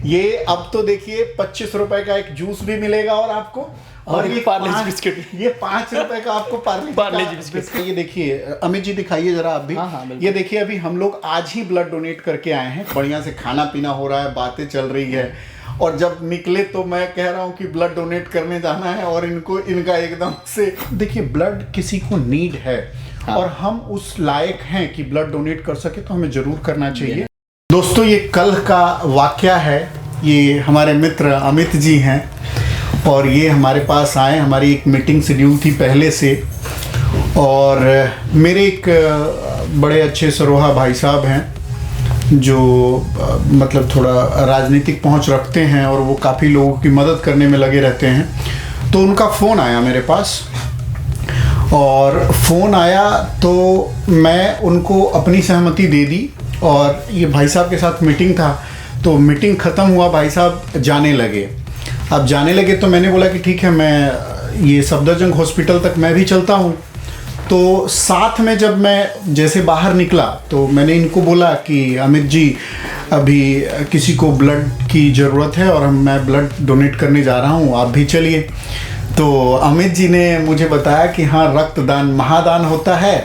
ये अब तो देखिए 25 रुपए का एक जूस भी मिलेगा और आपको और ये पार्ले बिस्किट, ये 5 रुपए का आपको पार्ले जी बिस्किट। ये देखिए अमित जी दिखाइए जरा आप भी। हाँ, ये देखिए अभी हम लोग आज ही ब्लड डोनेट करके आए हैं, बढ़िया से खाना पीना हो रहा है, बातें चल रही है और जब निकले तो मैं कह रहा हूँ कि ब्लड डोनेट करने जाना है और इनका एकदम से देखिए ब्लड किसी को नीड है। हाँ। और हम उस लायक हैं कि ब्लड डोनेट कर सके तो हमें जरूर करना चाहिए। दोस्तों ये कल का वाकया है, ये हमारे मित्र अमित जी हैं और ये हमारे पास आए, हमारी एक मीटिंग शेड्यूल थी पहले से और मेरे एक बड़े अच्छे सरोहा भाई साहब हैं जो मतलब थोड़ा राजनीतिक पहुंच रखते हैं और वो काफ़ी लोगों की मदद करने में लगे रहते हैं। तो उनका फ़ोन आया मेरे पास और फ़ोन आया तो मैं उनको अपनी सहमति दे दी और ये भाई साहब के साथ मीटिंग था तो मीटिंग ख़त्म हुआ, भाई साहब जाने लगे। अब जाने लगे तो मैंने बोला कि ठीक है मैं ये सफदरजंग हॉस्पिटल तक मैं भी चलता हूँ। तो साथ में जब मैं जैसे बाहर निकला तो मैंने इनको बोला कि अमित जी अभी किसी को ब्लड की ज़रूरत है और मैं ब्लड डोनेट करने जा रहा हूँ, आप भी चलिए। तो अमित जी ने मुझे बताया कि हाँ रक्तदान महादान होता है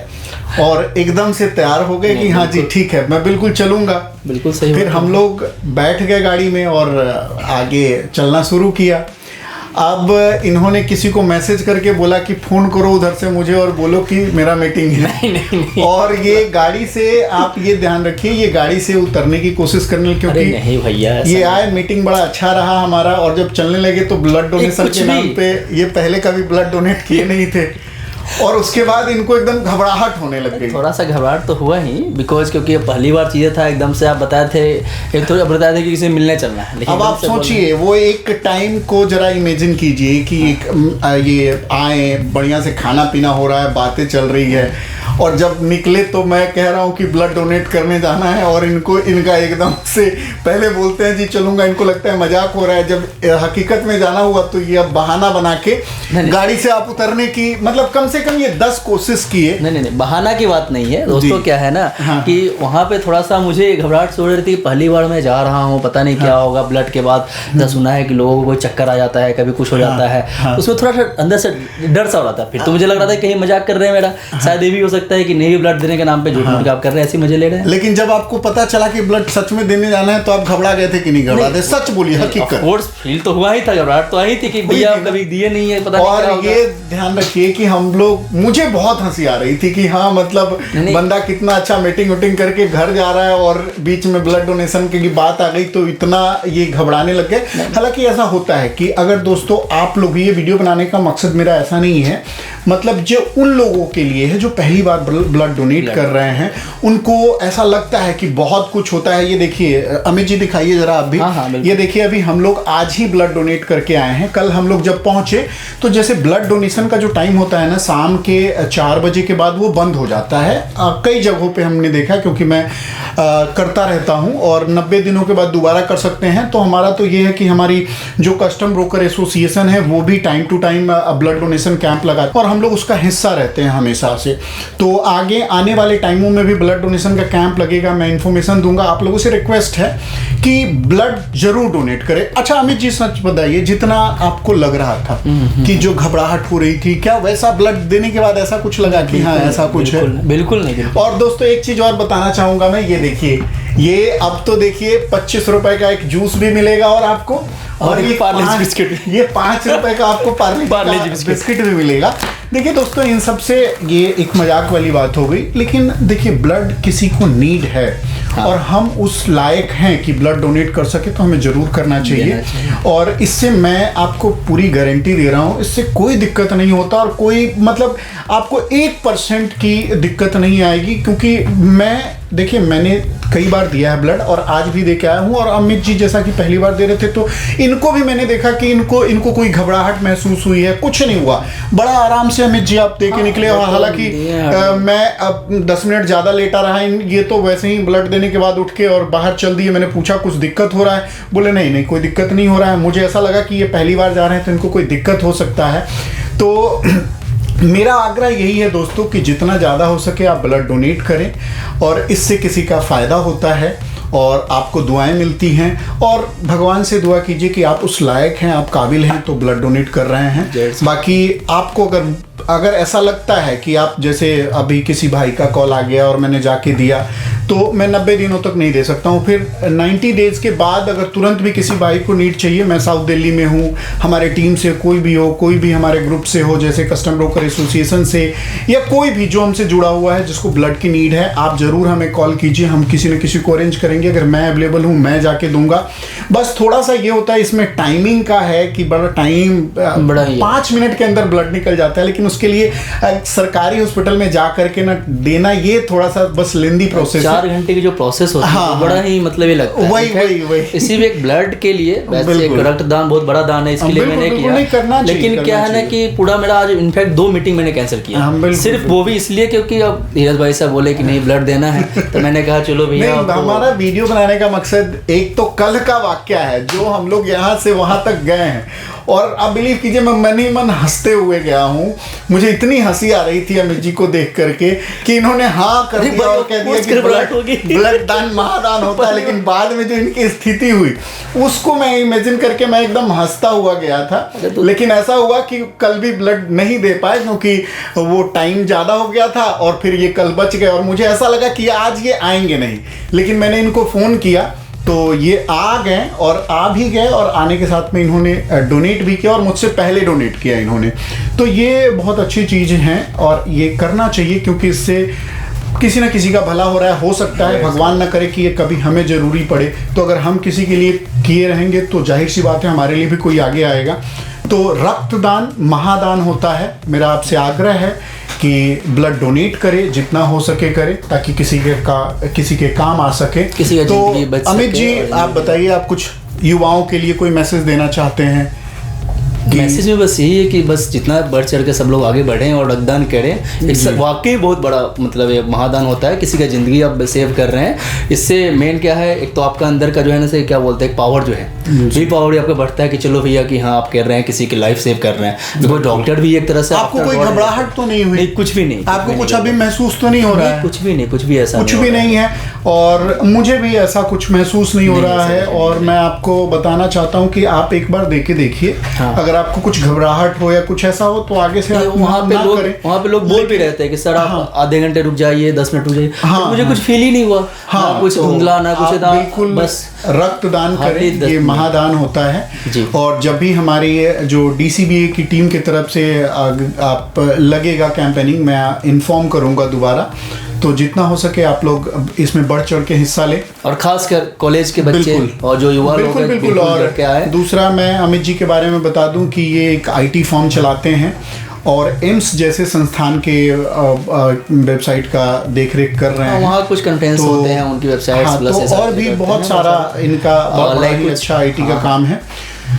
और एकदम से तैयार हो गए कि हाँ जी ठीक है मैं बिल्कुल चलूँगा। बिल्कुल सही। फिर हम लोग बैठ गए गाड़ी में और आगे चलना शुरू किया। अब इन्होंने किसी को मैसेज करके बोला कि फ़ोन करो उधर से मुझे और बोलो कि मेरा मीटिंग है। नहीं। और ये गाड़ी से आप ये ध्यान रखिए ये गाड़ी से उतरने की कोशिश करने क्योंकि नहीं भैया ये आए मीटिंग बड़ा अच्छा रहा हमारा और जब चलने लगे तो ब्लड डोनेशन के नाम पे ये पहले कभी ब्लड डोनेट किए नहीं थे और उसके बाद इनको एकदम घबराहट होने लग गई। थोड़ा सा घबराहट तो हुआ ही बिकॉज क्योंकि पहली बार चीज़ें था एकदम से आप बताए थे एक तो बताए थे कि किसी मिलने चलना है। लेकिन अब आप सोचिए वो एक टाइम को जरा इमेजिन कीजिए कि ये आए बढ़िया से खाना पीना हो रहा है, बातें चल रही है और जब निकले तो मैं कह रहा हूँ कि ब्लड डोनेट करने जाना है और इनका एकदम से पहले बोलते हैं जी चलूंगा, इनको लगता है मजाक हो रहा है। जब हकीकत में जाना हुआ तो ये अब बहाना बना के गाड़ी से आप उतरने की मतलब कम से कम ये 10 कोशिश किए। नहीं बहाना की बात नहीं है दोस्तों, क्या है ना हाँ। कि वहाँ पे थोड़ा सा मुझे घबराहट सो रही थी, पहली बार मैं जा रहा हूँ, पता नहीं क्या होगा। ब्लड के बाद सुना है कि लोगों को कोई चक्कर आ जाता है, कभी कुछ हो जाता है, उसमें थोड़ा सा अंदर से डर सा हो रहा था। फिर तो मुझे लग रहा था कहीं मजाक कर रहे हैं मेरा, शायद ये भी हो सकता है कि नहीं ब्लड देने के नाम पे झूठ मूठ आप कर रहे हैं, ऐसे मजे ले रहे हैं। लेकिन जब आपको पता चला कि ब्लड सच में देने जाना है तो आप घबरा गए थे कि नहीं घबरा थे? सच बोलिए हकीकत। फील तो हुआ ही था, घबराहट तो आई थी कि भैया आप कभी दिए नहीं है, पता नहीं। और ये ध्यान रखिए कि हम लोग मुझे बहुत हंसी आ रही थी कि हाँ मतलब बंदा कितना अच्छा मीटिंग वोटिंग करके घर जा रहा है और बीच में ब्लड डोनेशन की बात आ गई तो इतना ये घबराने लग गए। हालांकि ऐसा होता है कि अगर दोस्तों आप लोग, ये वीडियो बनाने का मकसद मेरा ऐसा नहीं है, मतलब जो उन लोगों के लिए है जो पहली बार ब्लड डोनेट कर रहे हैं उनको ऐसा लगता है कि बहुत कुछ होता है। ये देखिए अमित जी दिखाइए जरा आप भी। हाँ, ये देखिए अभी हम लोग आज ही ब्लड डोनेट करके आए हैं। कल हम लोग जब पहुंचे तो जैसे ब्लड डोनेशन का जो टाइम होता है ना शाम के 4 बजे के बाद वो बंद हो जाता है। कई जगहों पे हमने देखा क्योंकि मैं करता रहता हूं और 90 दिनों के बाद दोबारा कर सकते हैं। तो हमारा तो ये है कि हमारी जो कस्टम ब्रोकर एसोसिएशन है वो भी time to time blood donation camp लगाते और हम लोग उसका हिस्सा रहते हैं हमेशा से। तो आगे आने वाले टाइमों में भी ब्लड डोनेशन का कैंप लगेगा, मैं इन्फॉर्मेशन दूंगा। आप लोगों से रिक्वेस्ट है कि ब्लड जरूर डोनेट करें। अच्छा अमित जी सच बताइए, जितना आपको लग रहा था कि जो घबराहट हो रही थी, क्या वैसा ब्लड देने के बाद ऐसा कुछ लगा कि हाँ ऐसा कुछ है? बिल्कुल नहीं। और दोस्तों एक चीज और बताना चाहूंगा मैं, ये देखिए ये अब तो देखिए 25 रुपए का एक जूस भी मिलेगा और आपको और ये पार्ले बिस्किट, ये 5 रुपए का आपको पार्ले बिस्किट भी मिलेगा। देखिए दोस्तों इन सबसे ये एक मजाक वाली बात हो गई, लेकिन देखिए ब्लड किसी को नीड है। हाँ। और हम उस लायक हैं कि ब्लड डोनेट कर सके तो हमें जरूर करना चाहिए। और इससे मैं आपको पूरी गारंटी दे रहा हूँ, इससे कोई दिक्कत नहीं होता और कोई मतलब आपको 1% की दिक्कत नहीं आएगी। क्योंकि मैं देखिए मैंने कई बार दिया है ब्लड और आज भी दे के आया हूँ और अमित जी जैसा कि पहली बार दे रहे थे तो इनको भी मैंने देखा कि इनको कोई घबराहट महसूस हुई है, कुछ नहीं हुआ, बड़ा आराम से अमित जी आप दे के निकले। और हालांकि मैं अब 10 मिनट ज़्यादा लेटा रहा, ये तो वैसे ही ब्लड देने के बाद उठ के और बाहर चल दिए। मैंने पूछा कुछ दिक्कत हो रहा है? बोले नहीं कोई दिक्कत नहीं हो रहा है। मुझे ऐसा लगा कि ये पहली बार जा रहे हैं तो इनको कोई दिक्कत हो सकता है। तो मेरा आग्रह यही है दोस्तों कि जितना ज़्यादा हो सके आप ब्लड डोनेट करें और इससे किसी का फ़ायदा होता है और आपको दुआएं मिलती हैं, और भगवान से दुआ कीजिए कि आप उस लायक हैं, आप काबिल हैं, तो ब्लड डोनेट कर रहे हैं। बाकी आपको अगर ऐसा लगता है कि आप, जैसे अभी किसी भाई का कॉल आ गया और मैंने जाके दिया, तो मैं 90 दिनों तक नहीं दे सकता हूँ, फिर 90 डेज़ के बाद अगर तुरंत भी किसी भाई को नीड चाहिए, मैं साउथ दिल्ली में हूँ, हमारे टीम से कोई भी हो, कोई भी हमारे ग्रुप से हो, जैसे कस्टम ब्रोकर एसोसिएशन से, या कोई भी जो हमसे जुड़ा हुआ है जिसको ब्लड की नीड है, आप ज़रूर हमें कॉल कीजिए, हम किसी न किसी को अरेंज करेंगे। अगर मैं अवेलेबल हूँ मैं जाके दूंगा। बस थोड़ा सा ये होता है इसमें टाइमिंग का है कि बड़ा टाइम, 5 मिनट के अंदर ब्लड निकल जाता है, लेकिन उसके लिए सरकारी हॉस्पिटल में जा करके ना देना, ये थोड़ा सा बस लेंदी प्रोसेस, 4 घंटे की जो प्रोसेस होती है बड़ा ही मतलब ये लगता है। वही इसी में एक ब्लड के लिए वैसे एक रक्तदान बहुत बड़ा दान है, इसके लिए मैंने किया, लेकिन क्या है ना कि पूरा मेरा आज इनफैक्ट 2 मीटिंग मैंने कैंसिल किया, सिर्फ वो भी इसलिए क्योंकि अब धीरज भाई साहब बोले कि नहीं ब्लड देना है, तो मैंने कहा चलो भैया। हमारा वीडियो बनाने का मकसद एक तो कल का वाक्य है, जो हम लोग यहाँ से वहां तक गए हैं, और आप बिलीव कीजिए मैं मन ही मन हंसते हुए गया हूँ। मुझे इतनी हंसी आ रही थी अमित जी को देख करके कि इन्होंने हाँ कर दिया और कह दिया कि ब्लड दान महादान होता है, लेकिन बाद में जो इनकी स्थिति हुई उसको मैं इमेजिन करके मैं एकदम हंसता हुआ गया था। लेकिन ऐसा हुआ कि कल भी ब्लड नहीं दे पाए क्योंकि वो टाइम ज़्यादा हो गया था, और फिर ये कल बच गए, और मुझे ऐसा लगा कि आज ये आएंगे नहीं, लेकिन मैंने इनको फ़ोन किया तो ये आ गए, और आ भी गए, और आने के साथ में इन्होंने डोनेट भी किया, और मुझसे पहले डोनेट किया इन्होंने। तो ये बहुत अच्छी चीज़ हैं और ये करना चाहिए, क्योंकि इससे किसी ना किसी का भला हो रहा है। हो सकता है भगवान ना करे कि ये कभी हमें ज़रूरी पड़े, तो अगर हम किसी के लिए किए रहेंगे तो जाहिर सी बात है हमारे लिए भी कोई आगे आएगा। तो रक्तदान महादान होता है। मेरा आपसे आग्रह है कि ब्लड डोनेट करे, जितना हो सके करे, ताकि किसी के काम आ सके, किसी का जिंदगी बच सके। अमित जी आप बताइए, आप कुछ युवाओं के लिए कोई मैसेज देना चाहते हैं? मैसेज में बस यही है कि बस जितना बढ़ चढ़ के सब लोग आगे बढ़ें और रक्तदान करें। एक वाकई बहुत बड़ा मतलब ये महादान होता है, किसी का ज़िंदगी आप सेव कर रहे हैं। इससे मेन क्या है, एक तो आपका अंदर का जो है ना से क्या बोलते हैं पावर जो है, ये पावर आपका बढ़ता है कि चलो भैया कि हाँ आप कर रहे हैं, किसी की लाइफ सेव कर रहे हैं। बिकॉज डॉक्टर भी एक तरह से आपको कोई घबराहट तो नहीं हुई? कुछ भी नहीं। आपको कुछ अभी महसूस तो नहीं हो रहा है? कुछ भी नहीं, कुछ भी ऐसा कुछ भी नहीं है, और मुझे भी ऐसा कुछ महसूस नहीं हो रहा है। और मैं आपको बताना चाहता हूँ कि आप एक बार देके देखिए, अगर आपको कुछ घबराहट हो या कुछ ऐसा हो तो आगे से वहाँ पे लोग बोल भी रहते हैं कि सर आप आधे घंटे रुक जाइए, 10 मिनट रुक जाइए। मुझे कुछ फील ही नहीं हुआ, ना कुछ धुंधला ना कुछ, बिल्कुल बस रक्तदान करें, ये महादान होता है। और जब भी हमारी जो DCBA की टीम की तरफ से आप लगेगा कैंपेनिंग, मैं इन्फॉर्म करूंगा दोबारा, तो जितना हो सके आप लोग इसमें बढ़ चढ़ के हिस्सा लें, और खासकर कॉलेज के बच्चे और जो युवा लोग हैं। बिल्कुल। और दूसरा मैं अमित जी के बारे में बता दूं कि ये एक IT फॉर्म चलाते हैं और एम्स जैसे संस्थान के वेबसाइट का देखरेख कर रहे हैं। वहाँ कुछ कंटेंट्स होते हैं उनकी वेबसाइट, तो और भी बहुत सारा इनका अच्छा IT का काम है।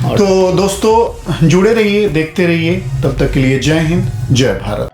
तो दोस्तों जुड़े रहिए, देखते रहिए, तब तक के लिए जय हिंद, जय भारत।